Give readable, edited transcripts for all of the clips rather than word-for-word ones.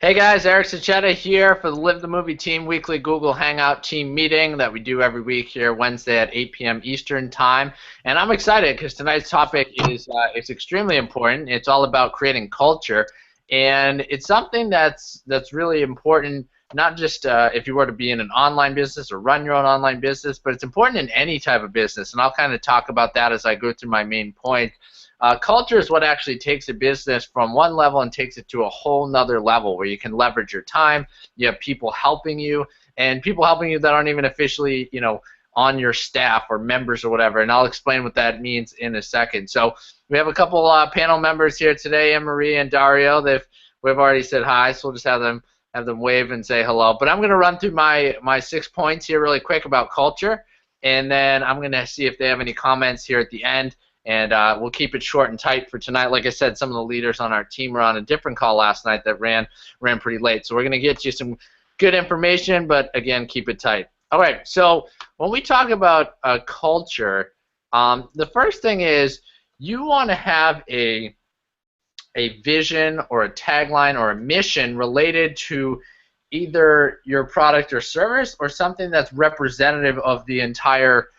Hey guys, Eric Sachetta here for the Live the Movie Team weekly Google Hangout team meeting that we do every week here Wednesday at 8 p.m. Eastern Time. And I'm excited because tonight's topic is it's extremely important. It's all about creating culture, and it's something that's really important. Not just if you were to be in an online business or run your own online business, but it's important in any type of business. And I'll kind of talk about that as I go through my main point. Culture is what actually takes a business from one level and takes it to a whole nother level where you can leverage your time. You have people helping you, and people helping you that aren't even officially, on your staff or members or whatever. And I'll explain what that means in a second. So we have a couple panel members here today, Anne-Marie and Dario. We've already said hi, so we'll just have them wave and say hello. But I'm going to run through my 6 points here really quick about culture, and then I'm going to see if they have any comments here at the end. And we'll keep it short and tight for tonight. Like I said, some of the leaders on our team were on a different call last night that ran pretty late. So we're going to get you some good information, but again, keep it tight. All right, so when we talk about culture, the first thing is you want to have a vision or a tagline or a mission related to either your product or service or something that's representative of the entire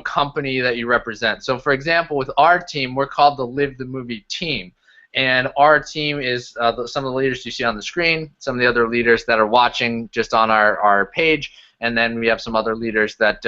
company that you represent. So for example, with our team, we're called the Live the Movie Team. And our team is some of the leaders you see on the screen, some of the other leaders that are watching just on our page, and then we have some other leaders that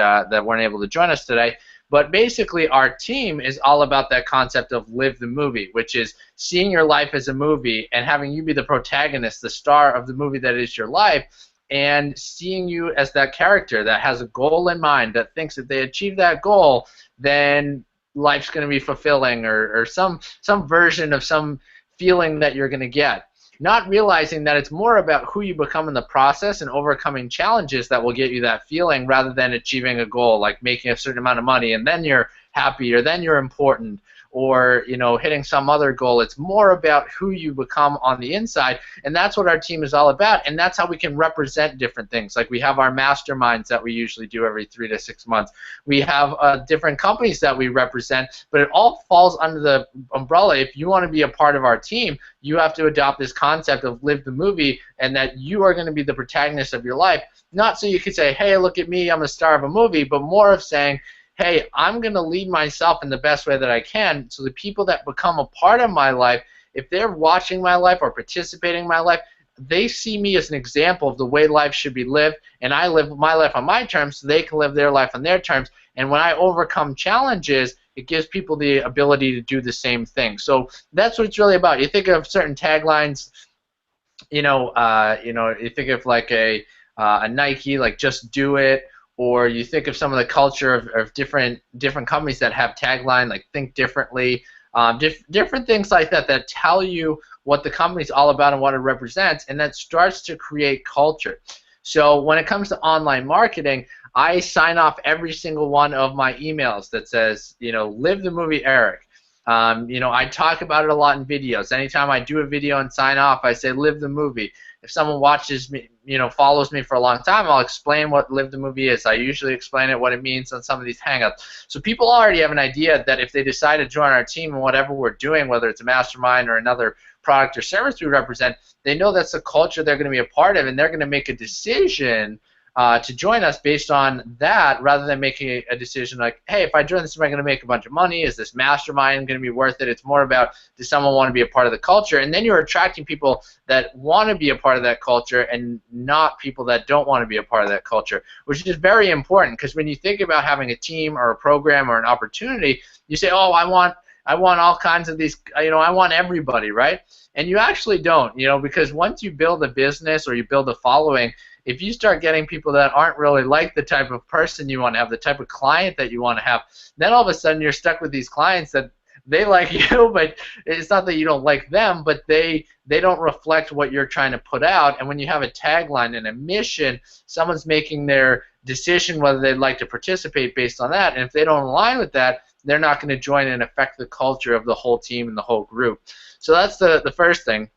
weren't able to join us today. But basically, our team is all about that concept of live the movie, which is seeing your life as a movie and having you be the protagonist, the star of the movie that is your life, and seeing you as that character that has a goal in mind, that thinks if they achieve that goal, then life's going to be fulfilling, or some version of some feeling that you're going to get. Not realizing that it's more about who you become in the process and overcoming challenges that will get you that feeling rather than achieving a goal, like making a certain amount of money and then you're happy or then you're important, or hitting some other goal. It's more about who you become on the inside, and that's what our team is all about, and that's how we can represent different things. Like we have our masterminds that we usually do every 3 to 6 months. We have different companies that we represent, but it all falls under the umbrella. If you want to be a part of our team, you have to adopt this concept of live the movie, and that you are going to be the protagonist of your life. Not so you could say, hey, look at me, I'm a star of a movie, but more of saying, hey, I'm going to lead myself in the best way that I can, so the people that become a part of my life, if they're watching my life or participating in my life, they see me as an example of the way life should be lived, and I live my life on my terms so they can live their life on their terms. And when I overcome challenges, it gives people the ability to do the same thing. So that's what it's really about. You think of certain taglines, you think of like a Nike, like just do it, or you think of some of the culture of different companies that have tagline like think differently, different things like that that tell you what the company's all about and what it represents, and that starts to create culture. So when it comes to online marketing, I sign off every single one of my emails that says, live the movie Eric. I talk about it a lot in videos. Anytime I do a video and sign off, I say live the movie. If someone watches me, follows me for a long time, I'll explain what live the movie is. I usually explain it, what it means on some of these Hangouts. So people already have an idea that if they decide to join our team and whatever we're doing, whether it's a mastermind or another product or service we represent, they know that's the culture they're going to be a part of, and they're going to make a decision to join us based on that, rather than making a decision like, hey, if I join this, am I going to make a bunch of money? Is this mastermind going to be worth it? It's more about, does someone want to be a part of the culture? And then you're attracting people that want to be a part of that culture and not people that don't want to be a part of that culture, which is very important, because when you think about having a team or a program or an opportunity, you say, oh, I want all kinds of these, I want everybody, right? And you actually don't, because once you build a business or you build a following, if you start getting people that aren't really like the type of person you want to have, the type of client that you want to have, then all of a sudden you're stuck with these clients that they like you, but it's not that you don't like them, but they don't reflect what you're trying to put out. And when you have a tagline and a mission, someone's making their decision whether they'd like to participate based on that. And if they don't align with that, they're not going to join and affect the culture of the whole team and the whole group. So that's the first thing.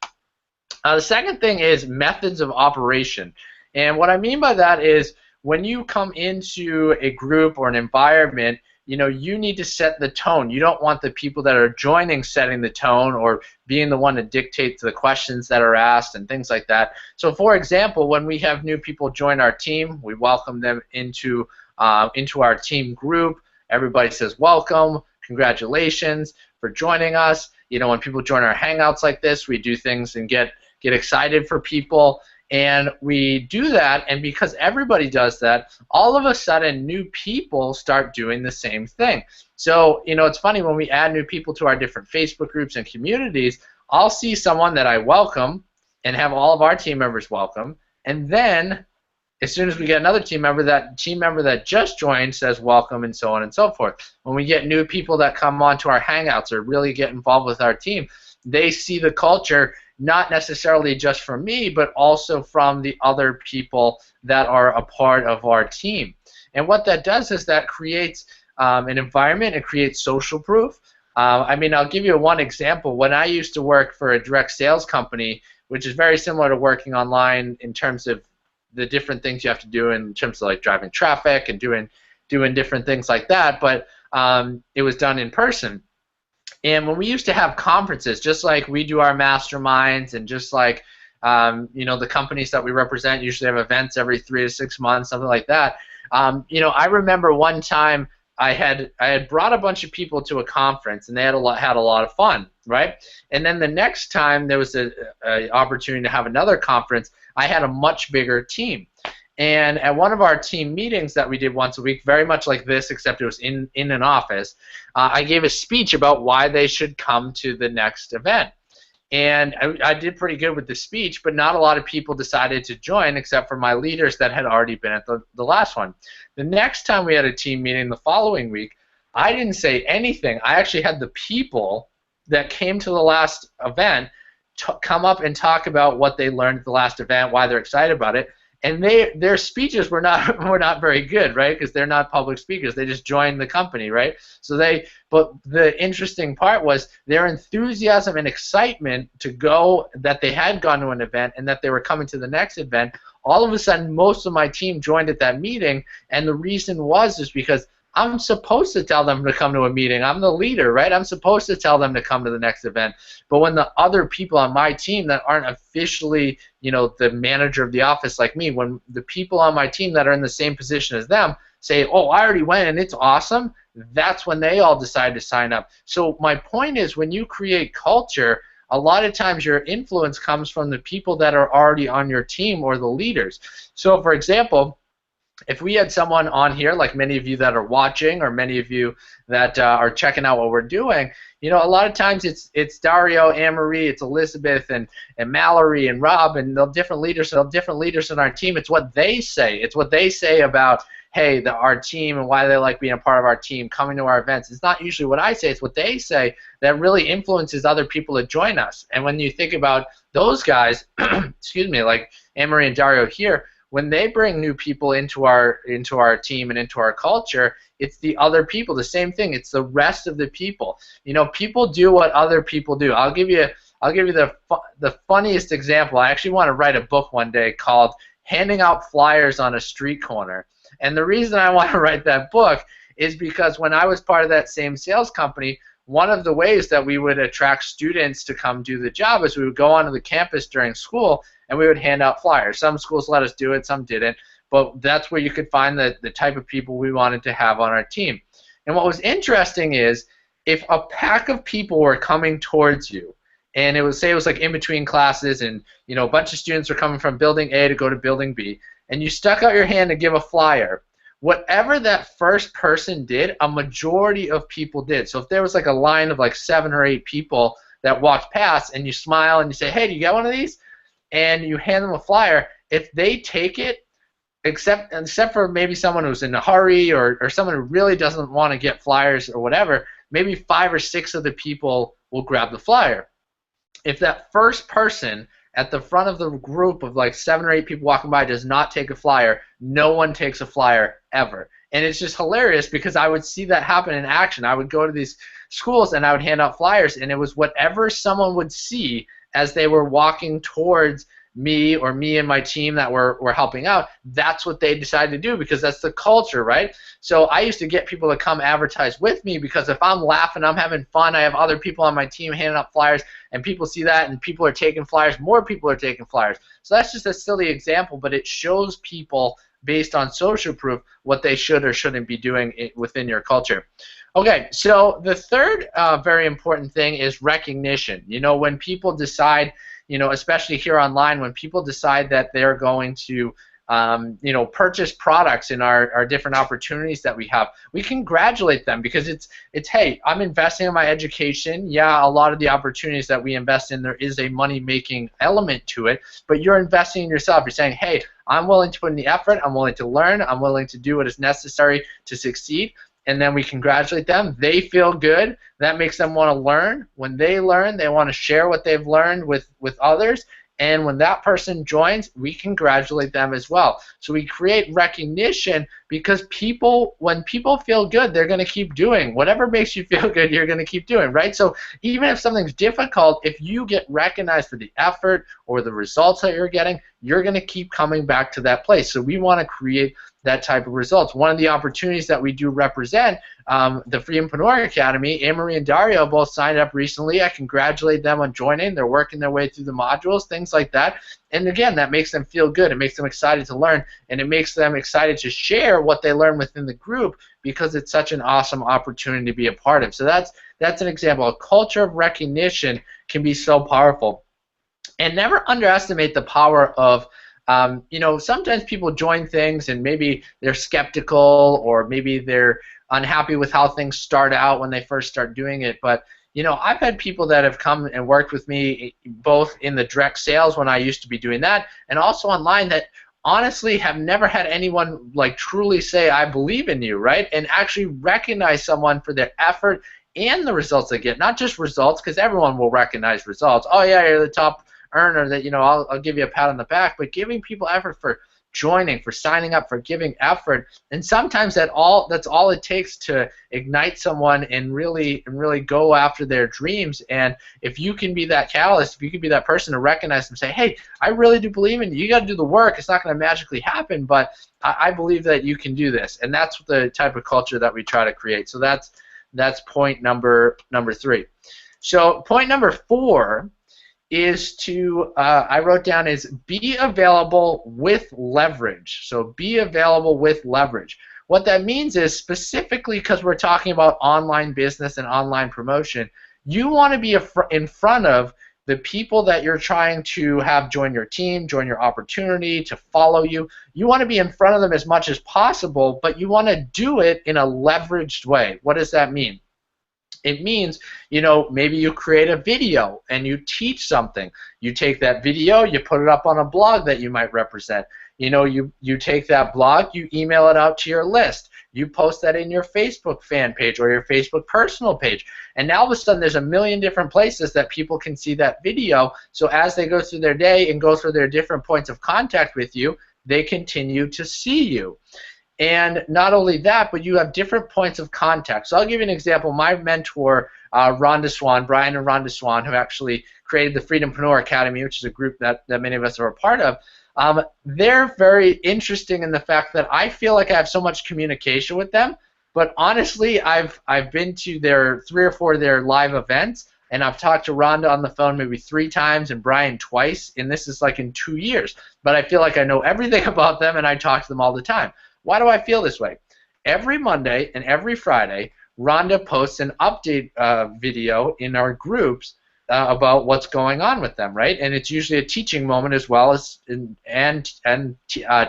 The second thing is methods of operation. And what I mean by that is when you come into a group or an environment, you need to set the tone. You don't want the people that are joining setting the tone or being the one to dictate the questions that are asked and things like that. So for example, when we have new people join our team, we welcome them into our team group. Everybody says welcome, congratulations for joining us. When people join our Hangouts like this, we do things and get excited for people. And we do that, and because everybody does that, all of a sudden new people start doing the same thing. So, it's funny when we add new people to our different Facebook groups and communities, I'll see someone that I welcome and have all of our team members welcome, and then as soon as we get another team member that just joined says welcome, and so on and so forth. When we get new people that come onto our Hangouts or really get involved with our team, they see the culture not necessarily just from me, but also from the other people that are a part of our team. And what that does is that creates an environment. It creates social proof. I'll give you one example. When I used to work for a direct sales company, which is very similar to working online in terms of the different things you have to do in terms of like driving traffic and doing different things like that, but it was done in person. And when we used to have conferences, just like we do our masterminds, and just like the companies that we represent usually have events every 3 to 6 months, something like that. I remember one time I had brought a bunch of people to a conference, and they had a lot of fun, right? And then the next time there was a opportunity to have another conference, I had a much bigger team. And at one of our team meetings that we did once a week, very much like this, except it was in an office, I gave a speech about why they should come to the next event. And I did pretty good with the speech, but not a lot of people decided to join except for my leaders that had already been at the last one. The next time we had a team meeting the following week, I didn't say anything. I actually had the people that came to the last event come up and talk about what they learned at the last event, why they're excited about it. And their speeches were not very good, right? Because they're not public speakers. They just joined the company, right? But the interesting part was their enthusiasm and excitement to go, that they had gone to an event and that they were coming to the next event. All of a sudden, most of my team joined at that meeting, and the reason is because I'm supposed to tell them to come to a meeting. I'm the leader, right? I'm supposed to tell them to come to the next event. But when the other people on my team that aren't officially, the manager of the office like me, when the people on my team that are in the same position as them say, oh, I already went and it's awesome, that's when they all decide to sign up. So my point is, when you create culture, a lot of times your influence comes from the people that are already on your team or the leaders. So for example, if we had someone on here, like many of you that are watching, or many of you that are checking out what we're doing, a lot of times it's Dario, Anne-Marie, it's Elizabeth, and Mallory, and Rob, and the different leaders in our team. It's what they say. It's what they say about, hey, our team and why they like being a part of our team, coming to our events. It's not usually what I say. It's what they say that really influences other people to join us. And when you think about those guys, excuse me, like Anne-Marie and Dario here, when they bring new people into our team and into our culture, it's the other people. The same thing. It's the rest of the people. People do what other people do. I'll give you the funniest example. I actually want to write a book one day called "Handing Out Flyers on a Street Corner." And the reason I want to write that book is because when I was part of that same sales company, one of the ways that we would attract students to come do the job is we would go onto the campus during school and we would hand out flyers. Some schools let us do it, some didn't, but that's where you could find the type of people we wanted to have on our team. And what was interesting is, if a pack of people were coming towards you, and it was like in between classes, and a bunch of students were coming from building A to go to building B, and you stuck out your hand to give a flyer, whatever that first person did, a majority of people did. So if there was like a line of like 7 or 8 people that walked past, and you smile and you say, hey, do you got one of these? And you hand them a flyer, if they take it, except for maybe someone who's in a hurry, or someone who really doesn't want to get flyers or whatever, maybe 5 or 6 of the people will grab the flyer. If that first person at the front of the group of like 7 or 8 people walking by does not take a flyer, no one takes a flyer ever. And it's just hilarious because I would see that happen in action. I would go to these schools and I would hand out flyers, and it was whatever someone would see as they were walking towards me or me and my team that we're helping out, that's what they decide to do because that's the culture, right? So I used to get people to come advertise with me because if I'm laughing, I'm having fun, I have other people on my team handing out flyers, and people see that and people are taking flyers, more people are taking flyers. So that's just a silly example, but it shows people based on social proof what they should or shouldn't be doing within your culture. Okay, so the third very important thing is recognition. You know, when people decide, you know, especially here online, when people decide that they're going to, you know, purchase products in our different opportunities that we have, we congratulate them because it's hey, I'm investing in my education. Yeah, a lot of the opportunities that we invest in, there is a money-making element to it, but you're investing in yourself. You're saying, hey, I'm willing to put in the effort. I'm willing to learn. I'm willing to do what is necessary to succeed. And then we congratulate them. They feel good. That makes them want to learn. When they learn, they want to share what they've learned with others. And when that person joins, we congratulate them as well. So we create recognition because people, when people feel good, they're going to keep doing. Whatever makes you feel good, you're going to keep doing, right? So even if something's difficult, if you get recognized for the effort or the results that you're getting, you're going to keep coming back to that place. So we want to create that type of results. One of the opportunities that we do represent, the Freedompreneur Academy, Anne-Marie and Dario both signed up recently. I congratulate them on joining. They're working their way through the modules, things like that. And again, that makes them feel good. It makes them excited to learn, and it makes them excited to share what they learn within the group because it's such an awesome opportunity to be a part of. So that's an example. A culture of recognition can be so powerful. And never underestimate the power of you know, sometimes people join things and maybe they're skeptical or maybe they're unhappy with how things start out when they first start doing it. But, you know, I've had people that have come and worked with me both in the direct sales when I used to be doing that and also online that honestly have never had anyone like truly say, I believe in you, right? And actually recognize someone for their effort and the results they get. Not just results, because everyone will recognize results. Oh, yeah, you're the top earner, that, you know, I'll give you a pat on the back, but giving people effort for joining, for signing up, for giving effort, and sometimes that's all it takes to ignite someone and really go after their dreams. And if you can be that catalyst, if you can be that person to recognize them, say, hey, I really do believe in you. You got to do the work. It's not going to magically happen, but I believe that you can do this. And that's the type of culture that we try to create. So that's point number 3. So point number 4 is to, I wrote down, is be available with leverage. So be available with leverage. What that means is, specifically because we're talking about online business and online promotion, you want to be in front of the people that you're trying to have join your team, join your opportunity, to follow you. You want to be in front of them as much as possible, but you want to do it in a leveraged way. What does that mean? It means, you know, maybe you create a video and you teach something. You take that video, you put it up on a blog that you might represent. You know, you take that blog, you email it out to your list. You post that in your Facebook fan page or your Facebook personal page. And now all of a sudden there's a million different places that people can see that video. So as they go through their day and go through their different points of contact with you, they continue to see you. And not only that, but you have different points of contact. So I'll give you an example. My mentor, Rhonda Swan, Brian and Rhonda Swan, who actually created the Freedompreneur Academy, which is a group that many of us are a part of, they're very interesting in the fact that I feel like I have so much communication with them. But honestly, I've been to their 3 or 4 of their live events, and I've talked to Rhonda on the phone maybe 3 times and Brian twice, and this is like in 2 years. But I feel like I know everything about them, and I talk to them all the time. Why do I feel this way? Every Monday and every Friday, Rhonda posts an update video in our groups about what's going on with them, right? And it's usually a teaching moment as well as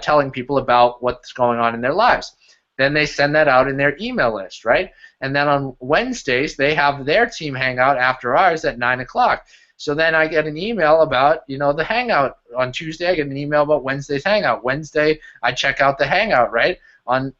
telling people about what's going on in their lives. Then they send that out in their email list, right? And then on Wednesdays, they have their team hangout after ours at 9 o'clock. So then I get an email about, you know, the Hangout. On Tuesday, I get an email about Wednesday's Hangout. Wednesday, I check out the Hangout, right? On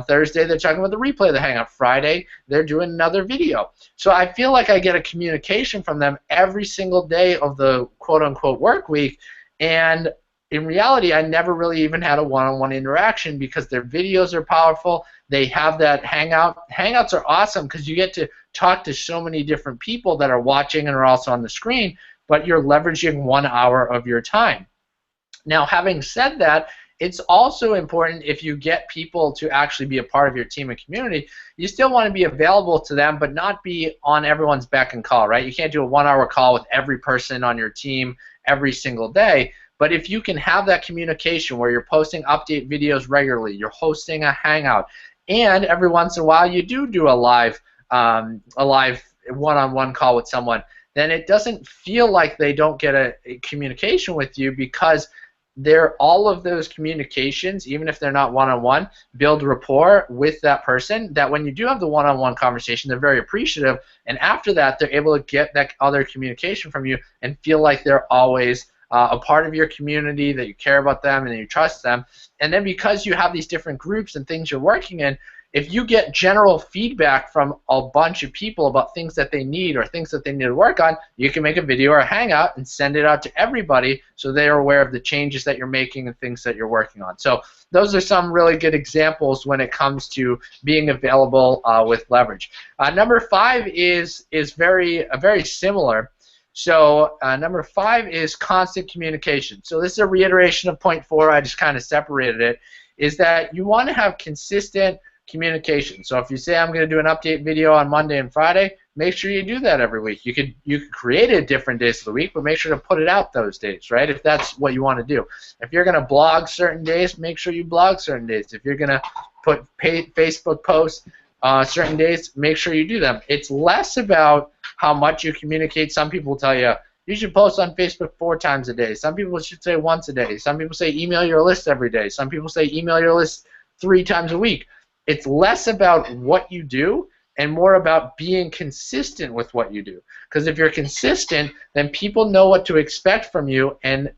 Thursday, they're talking about the replay of the Hangout. Friday, they're doing another video. So I feel like I get a communication from them every single day of the quote-unquote work week, and in reality, I never really even had a one-on-one interaction because their videos are powerful. They have that Hangout. Hangouts are awesome because you get to talk to so many different people that are watching and are also on the screen, but you're leveraging 1 hour of your time. Now, having said that, it's also important if you get people to actually be a part of your team and community, you still want to be available to them, but not be on everyone's beck and call, right? You can't do a 1-hour call with every person on your team every single day. But if you can have that communication where you're posting update videos regularly, you're hosting a Hangout, and every once in a while you do a live one-on-one call with someone, then it doesn't feel like they don't get a communication with you, because all of those communications, even if they're not one-on-one, build rapport with that person, that when you do have the one-on-one conversation, they're very appreciative, and after that they're able to get that other communication from you and feel like they're always a part of your community, that you care about them and you trust them. And then because you have these different groups and things you're working in, if you get general feedback from a bunch of people about things that they need or things that they need to work on, you can make a video or a Hangout and send it out to everybody so they are aware of the changes that you're making and things that you're working on. So those are some really good examples when it comes to being available with leverage. Number 5 is very similar. So number 5 is constant communication. So this is a reiteration of point 4. I just kind of separated it. Is that you want to have consistent communication. So if you say I'm going to do an update video on Monday and Friday, make sure you do that every week. You could create it different days of the week, but make sure to put it out those days, right? If that's what you want to do. If you're going to blog certain days, make sure you blog certain days. If you're going to put Facebook posts certain days, make sure you do them. It's less about how much you communicate. Some people will tell you, you should post on Facebook 4 times a day. Some people should say once a day. Some people say email your list every day. Some people say email your list 3 times a week. It's less about what you do and more about being consistent with what you do. Because if you're consistent, then people know what to expect from you, and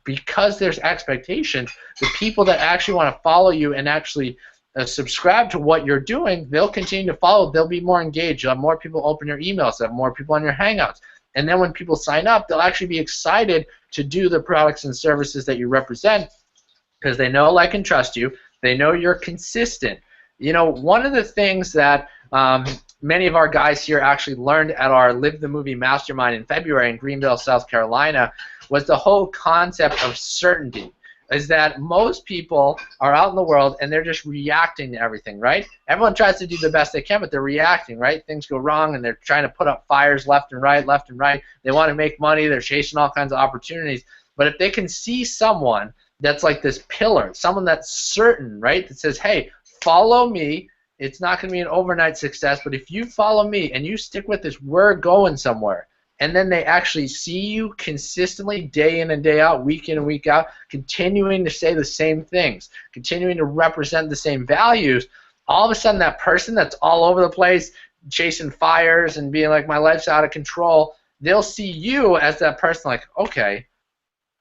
because there's expectations, the people that actually want to follow you and actually subscribe to what you're doing, they'll continue to follow. They'll be more engaged. You'll have more people open your emails. You'll have more people on your Hangouts. And then when people sign up, they'll actually be excited to do the products and services that you represent, because they know, like, and trust you. They know you're consistent. You know, one of the things that many of our guys here actually learned at our Live the Movie Mastermind in February in Greenville, South Carolina, was the whole concept of certainty. Is that most people are out in the world and they're just reacting to everything, right? Everyone tries to do the best they can, but they're reacting, right? Things go wrong and they're trying to put up fires left and right, left and right. They want to make money. They're chasing all kinds of opportunities. But if they can see someone that's like this pillar, someone that's certain, right, that says, hey, follow me. It's not going to be an overnight success, but if you follow me and you stick with this, we're going somewhere. And then they actually see you consistently day in and day out, week in and week out, continuing to say the same things, continuing to represent the same values. All of a sudden, that person that's all over the place, chasing fires and being like, my life's out of control, they'll see you as that person like, okay,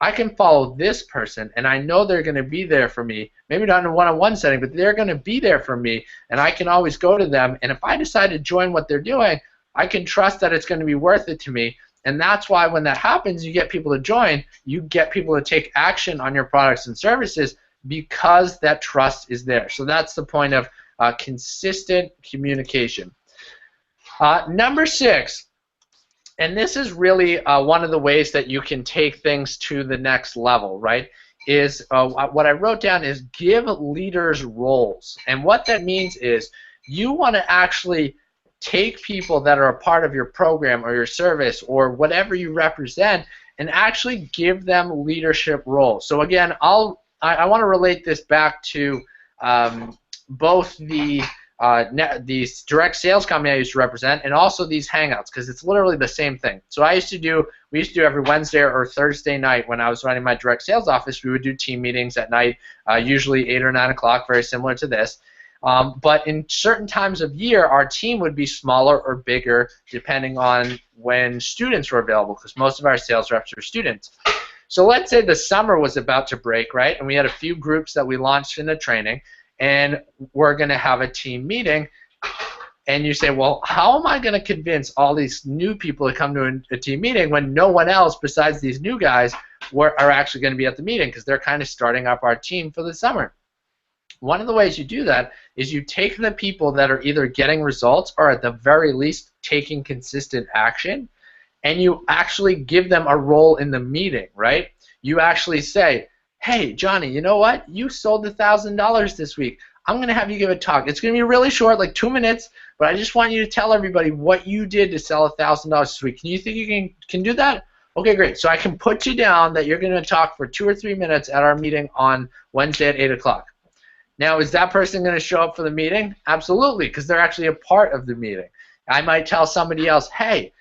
I can follow this person, and I know they're going to be there for me. Maybe not in a one-on-one setting, but they're going to be there for me, and I can always go to them. And if I decide to join what they're doing, I can trust that it's going to be worth it to me. And that's why when that happens, you get people to join. You get people to take action on your products and services because that trust is there. So that's the point of consistent communication. Number 6. And this is really one of the ways that you can take things to the next level, right? Is what I wrote down is give leaders roles. And what that means is you want to actually take people that are a part of your program or your service or whatever you represent and actually give them leadership roles. So again, I want to relate this back to both these direct sales company I used to represent, and also these Hangouts, because it's literally the same thing. So we used to do every Wednesday or Thursday night when I was running my direct sales office. We would do team meetings at night, usually 8 or 9 o'clock, very similar to this. But in certain times of year, our team would be smaller or bigger depending on when students were available, because most of our sales reps are students. So let's say the summer was about to break, right? And we had a few groups that we launched in a training, and we're going to have a team meeting. And you say, well, how am I going to convince all these new people to come to a team meeting when no one else besides these new guys are actually going to be at the meeting, because they're kind of starting up our team for the summer? One of the ways you do that is you take the people that are either getting results or at the very least taking consistent action, and you actually give them a role in the meeting, right? You actually say, hey, Johnny, you know what? You sold $1,000 this week. I'm going to have you give a talk. It's going to be really short, like 2 minutes, but I just want you to tell everybody what you did to sell $1,000 this week. Can you think you can do that? Okay, great. So I can put you down that you're going to talk for 2 or 3 minutes at our meeting on Wednesday at 8 o'clock. Now, is that person going to show up for the meeting? Absolutely, because they're actually a part of the meeting. I might tell somebody else, hey,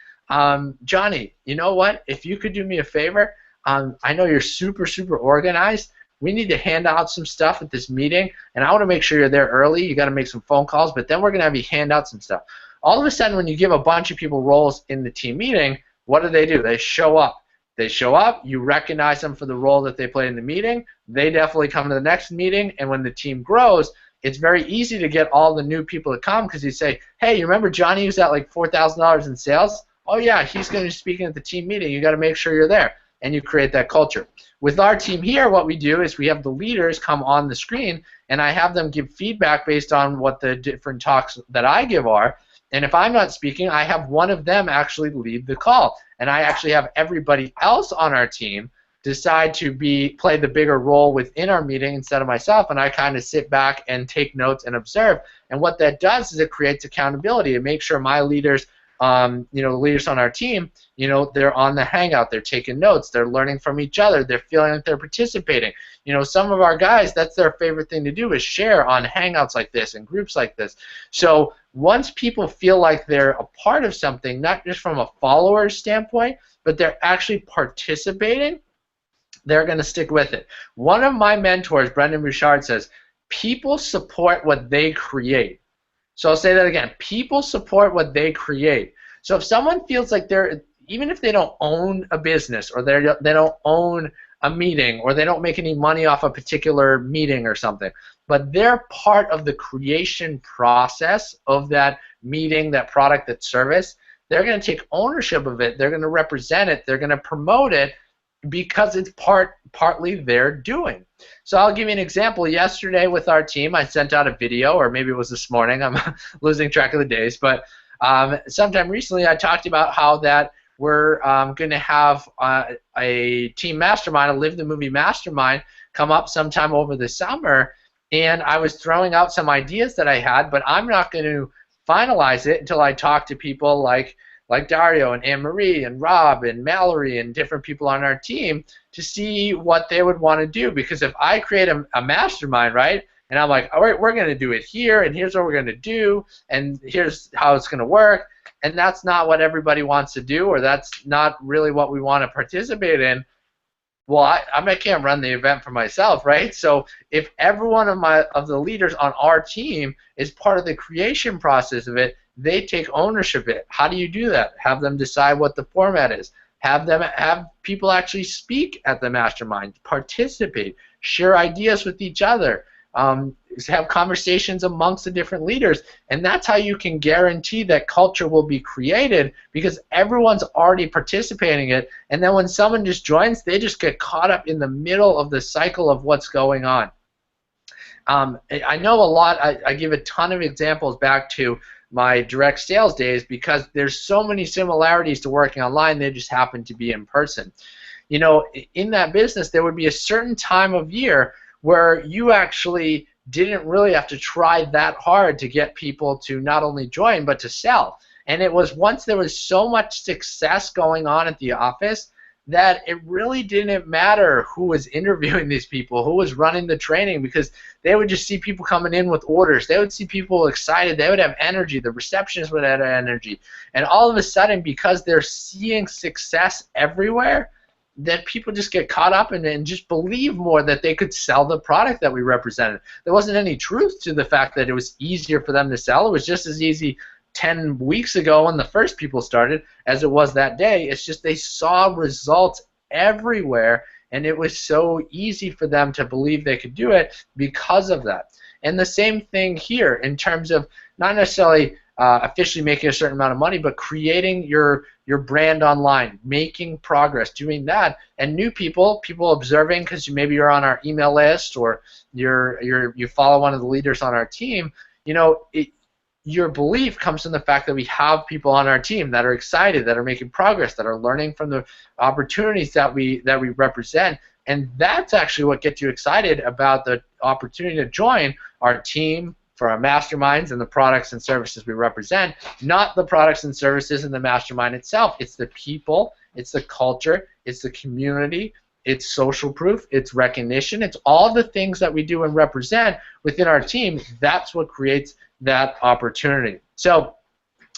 Johnny, you know what? If you could do me a favor, I know you're super, super organized. We need to hand out some stuff at this meeting, and I want to make sure you're there early. You got to make some phone calls, but then we're going to have you hand out some stuff. All of a sudden, when you give a bunch of people roles in the team meeting, what do? They show up. They show up, you recognize them for the role that they played in the meeting, they definitely come to the next meeting, and when the team grows, it's very easy to get all the new people to come because you say, hey, you remember Johnny who's at like $4,000 in sales? Oh yeah, he's going to be speaking at the team meeting. You got to make sure you're there, and you create that culture. With our team here, what we do is we have the leaders come on the screen, and I have them give feedback based on what the different talks that I give are. And if I'm not speaking, I have one of them actually lead the call. And I actually have everybody else on our team decide to play the bigger role within our meeting instead of myself, and I kind of sit back and take notes and observe. And what that does is it creates accountability. It makes sure my leaders, the leaders on our team, they're on the Hangout, they're taking notes, they're learning from each other, they're feeling like they're participating. Some of our guys, that's their favorite thing to do is share on Hangouts like this and groups like this. So once people feel like they're a part of something, not just from a follower standpoint, but they're actually participating, they're going to stick with it. One of my mentors, Brendan Bouchard, says, people support what they create. So I'll say that again. People support what they create. So if someone feels like even if they don't own a business or they don't own a meeting or they don't make any money off a particular meeting or something, but they're part of the creation process of that meeting, that product, that service, they're going to take ownership of it. They're going to represent it. They're going to promote it because it's partly their doing. So I'll give you an example. Yesterday with our team, I sent out a video, or maybe it was this morning. I'm losing track of the days, but sometime recently I talked about how that we're going to have a team mastermind, a Live the Movie mastermind, come up sometime over the summer, and I was throwing out some ideas that I had, but I'm not going to finalize it until I talk to people like Dario and Anne-Marie and Rob and Mallory and different people on our team to see what they would want to do. Because if I create a mastermind, right, and I'm like, all right, we're going to do it here, and here's what we're going to do, and here's how it's going to work, and that's not what everybody wants to do, or that's not really what we want to participate in, well, I can't run the event for myself, right? So if every one of the leaders on our team is part of the creation process of it, they take ownership of it. How do you do that? Have them decide what the format is. Have people actually speak at the mastermind, participate, share ideas with each other, have conversations amongst the different leaders, and that's how you can guarantee that culture will be created because everyone's already participating in it, and then when someone just joins, they just get caught up in the middle of the cycle of what's going on. I know a lot. I give a ton of examples back to my direct sales days because there's so many similarities to working online. They just happen to be in person. In that business, there would be a certain time of year where you actually didn't really have to try that hard to get people to not only join but to sell. And it was once there was so much success going on at the office that it really didn't matter who was interviewing these people, who was running the training, because they would just see people coming in with orders. They would see people excited. They would have energy. The receptionists would have energy. And all of a sudden, because they're seeing success everywhere, that people just get caught up in it and just believe more that they could sell the product that we represented. There wasn't any truth to the fact that it was easier for them to sell. It was just as easy 10 weeks ago when the first people started as it was that day. It's just they saw results everywhere, and it was so easy for them to believe they could do it because of that. And the same thing here in terms of not necessarily officially making a certain amount of money, but creating your brand online, making progress, doing that, and new people observing because maybe you're on our email list or you follow one of the leaders on our team. Your belief comes from the fact that we have people on our team that are excited, that are making progress, that are learning from the opportunities that we represent, And that's actually what gets you excited about the opportunity to join our team for our masterminds and the products and services we represent, not the products and services in the mastermind itself. It's the people, it's the culture, it's the community, it's social proof, it's recognition, it's all the things that we do and represent within our team. That's what creates that opportunity. So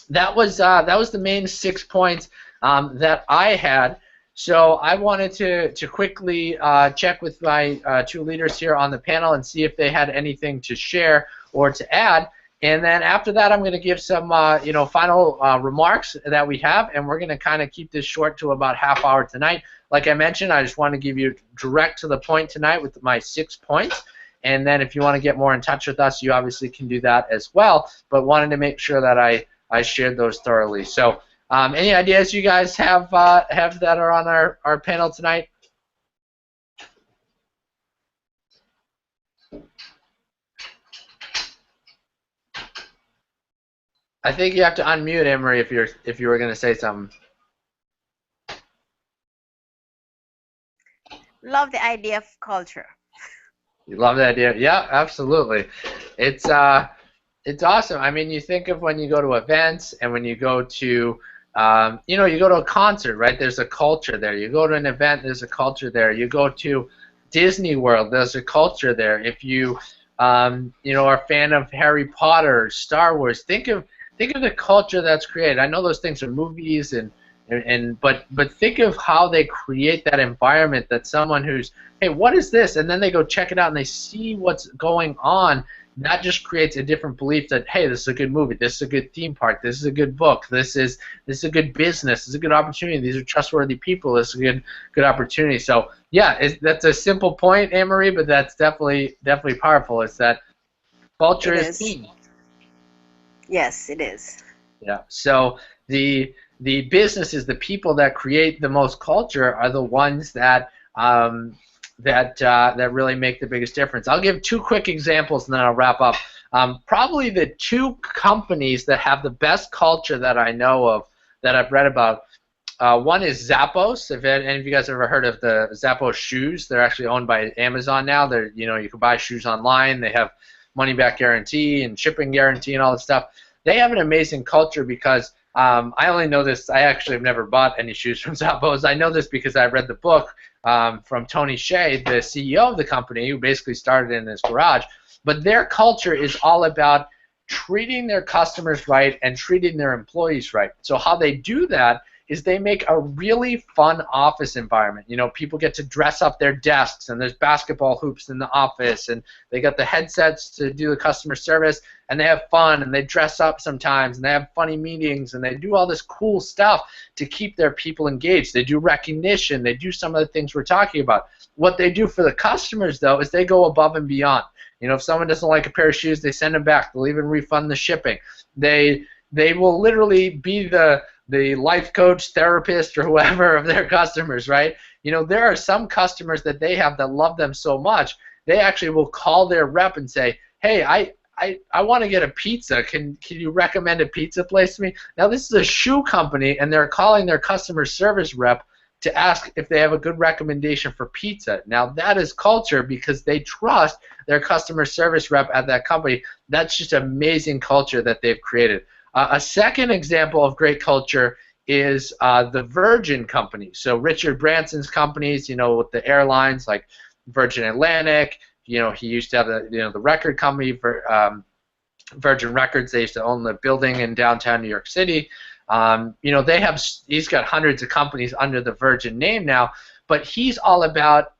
that was the main 6 points that I had. So I wanted to quickly check with my 2 leaders here on the panel and see if they had anything to share or to add. And then after that, I'm going to give some final remarks that we have, and we're going to kind of keep this short to about half hour tonight. Like I mentioned, I just want to give you direct to the point tonight with my 6 points. And then if you want to get more in touch with us, you obviously can do that as well. But wanted to make sure that I shared those thoroughly. So any ideas you guys have that are on our panel tonight? I think you have to unmute, Emery, if you were going to say something. Love the idea of culture. You love that idea? Yeah, absolutely. It's awesome. I mean, you think of when you go to events and when you go to you go to a concert, right? There's a culture there. You go to an event, there's a culture there. You go to Disney World, there's a culture there. If you are a fan of Harry Potter, Star Wars, think of the culture that's created. I know those things are movies but think of how they create that environment, that someone who's, hey, what is this? And then they go check it out and they see what's going on. That just creates a different belief that, hey, this is a good movie, this is a good theme park, this is a good book, this is a good business, this is a good opportunity, these are trustworthy people, this is a good opportunity. So yeah, that's a simple point, Anne-Marie, but that's definitely powerful. It's that culture is king. Yes, it is. Yeah. So the businesses, the people that create the most culture are the ones that that really make the biggest difference. I'll give 2 quick examples and then I'll wrap up. Probably the 2 companies that have the best culture that I know of, that I've read about. One is Zappos. Have any of you guys ever heard of the Zappos shoes? They're actually owned by Amazon now. They're, you can buy shoes online. They have money-back guarantee and shipping guarantee and all this stuff. They have an amazing culture because I only know this. I actually have never bought any shoes from Zappos. I know this because I read the book from Tony Hsieh, the CEO of the company, who basically started in his garage. But their culture is all about treating their customers right and treating their employees right. So how they do that is they make a really fun office environment. People get to dress up their desks, and there's basketball hoops in the office, and they got the headsets to do the customer service, and they have fun, and they dress up sometimes, and they have funny meetings, and they do all this cool stuff to keep their people engaged. They do recognition. They do some of the things we're talking about. What they do for the customers, though, is they go above and beyond. If someone doesn't like a pair of shoes, they send them back. They'll even refund the shipping. They will literally be the life coach, therapist, or whoever of their customers, right? There are some customers that they have that love them so much, they actually will call their rep and say, hey, I want to get a pizza. Can you recommend a pizza place to me? Now, this is a shoe company, and they're calling their customer service rep to ask if they have a good recommendation for pizza. Now, that is culture because they trust their customer service rep at that company. That's just amazing culture that they've created. A second example of great culture is the Virgin company. So Richard Branson's companies, with the airlines like Virgin Atlantic. He used to have the record company for Virgin Records. They used to own the building in downtown New York City. He's got hundreds of companies under the Virgin name now, but he's all about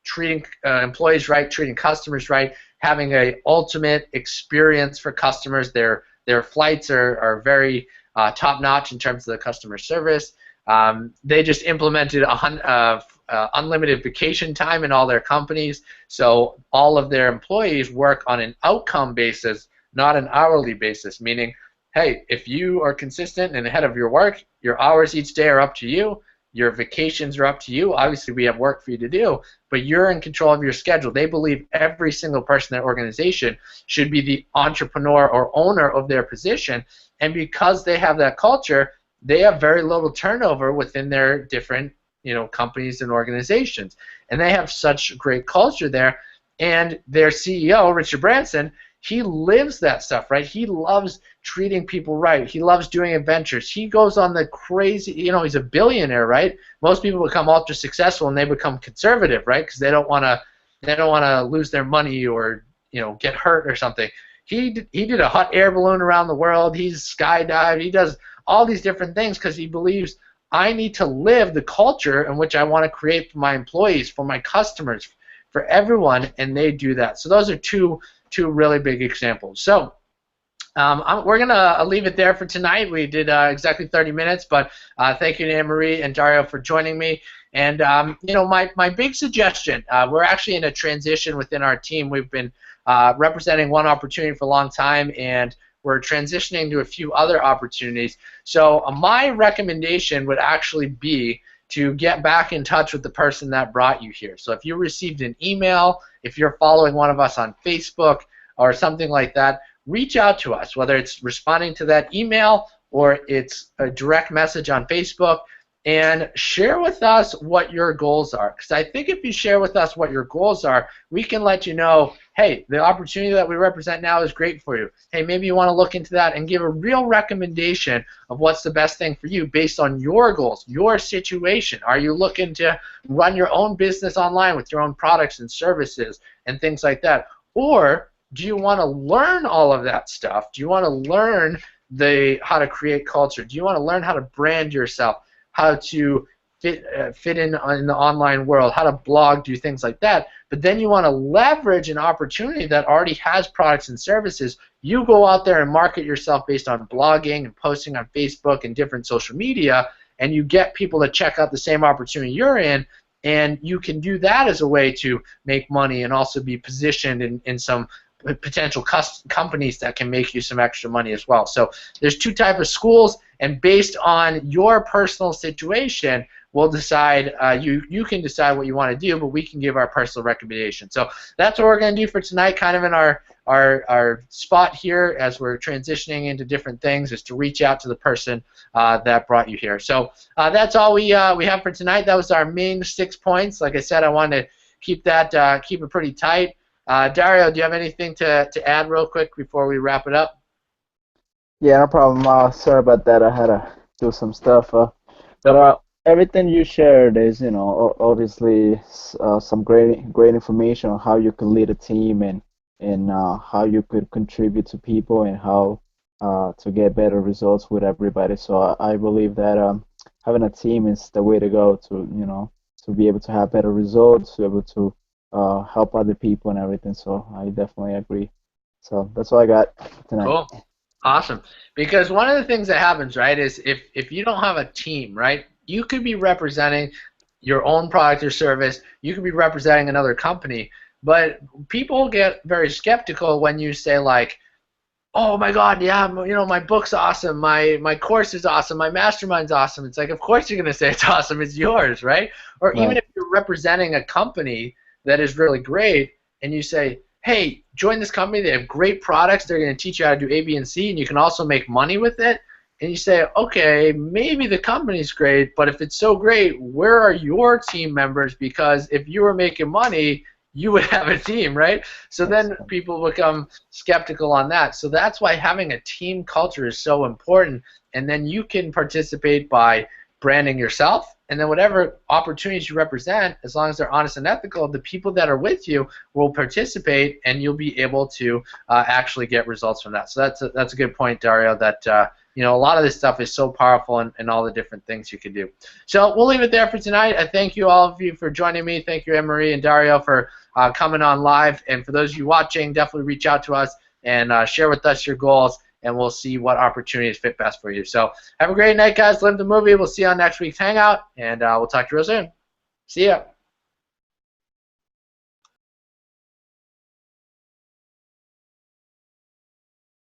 treating employees right, treating customers right, having a ultimate experience for customers. Their flights are very top-notch in terms of the customer service. They just implemented unlimited vacation time in all their companies, so all of their employees work on an outcome basis, not an hourly basis, meaning, hey, if you are consistent and ahead of your work, your hours each day are up to you, your vacations are up to you. Obviously, we have work for you to do, but you're in control of your schedule. They believe every single person in their organization should be the entrepreneur or owner of their position, and because they have that culture, they have very little turnover within their different companies and organizations, and they have such great culture there. And their CEO, Richard Branson, he lives that stuff, right? He loves treating people right. He loves doing adventures. He goes on the crazy, he's a billionaire, right? Most people become ultra successful and they become conservative, right? Because they don't want to lose their money or get hurt or something. He did a hot air balloon around the world. He's skydived. He does all these different things because he believes I need to live the culture in which I want to create for my employees, for my customers, for everyone, and they do that. So those are two really big examples. So we're going to leave it there for tonight. We did exactly 30 minutes, but thank you to Anne-Marie and Dario for joining me. And, my big suggestion, we're actually in a transition within our team. We've been representing one opportunity for a long time, and we're transitioning to a few other opportunities. So my recommendation would actually be to get back in touch with the person that brought you here. So if you received an email, if you're following one of us on Facebook or something like that, reach out to us, whether it's responding to that email or it's a direct message on Facebook, and share with us what your goals are. Because I think if you share with us what your goals are, we can let you know, hey, the opportunity that we represent now is great for you. Hey, maybe you want to look into that and give a real recommendation of what's the best thing for you based on your goals, your situation. Are you looking to run your own business online with your own products and services and things like that? Or do you want to learn all of that stuff? Do you want to learn how to create culture? Do you want to learn how to brand yourself, how to fit in the online world, how to blog, do things like that? But then you want to leverage an opportunity that already has products and services. You go out there and market yourself based on blogging and posting on Facebook and different social media, and you get people to check out the same opportunity you're in, and you can do that as a way to make money and also be positioned in some potential companies that can make you some extra money as well. So there's two types of schools, and based on your personal situation, we'll decide. You can decide what you want to do, but we can give our personal recommendation. So that's what we're going to do for tonight, kind of in our spot here as we're transitioning into different things, is to reach out to the person that brought you here. So that's all we have for tonight. That was our main 6 points. Like I said, I wanted to keep it pretty tight. Dario, do you have anything to add real quick before we wrap it up? Yeah, no problem. Sorry about that. I had to do some stuff. But everything you shared is, obviously some great information on how you can lead a team and how you could contribute to people and how to get better results with everybody. So I believe that having a team is the way to go to be able to have better results, to be able to help other people and everything. So I definitely agree. So that's all I got tonight. Cool. Awesome. Because one of the things that happens, right, is if you don't have a team, right, you could be representing your own product or service, you could be representing another company, but people get very skeptical when you say, like, oh my God, yeah, my book's awesome, my course is awesome, my mastermind's awesome. It's like, of course you're going to say it's awesome, it's yours, right? Or even if you're representing a company that is really great, and you say, hey, join this company, they have great products, they're going to teach you how to do A, B, and C, and you can also make money with it. And you say, okay, maybe the company's great, but if it's so great, where are your team members? Because if you were making money, you would have a team, right? So then people become skeptical on that. So that's why having a team culture is so important. And then you can participate by branding yourself, and then whatever opportunities you represent, as long as they're honest and ethical, the people that are with you will participate, and you'll be able to actually get results from that. So that's a good point, Dario, that a lot of this stuff is so powerful and all the different things you can do. So we'll leave it there for tonight. I thank you, all of you, for joining me. Thank you, Anne-Marie and Dario, for coming on live. And for those of you watching, definitely reach out to us and share with us your goals, and we'll see what opportunities fit best for you. So have a great night, guys. Live the movie. We'll see you on next week's Hangout, and we'll talk to you real soon. See ya.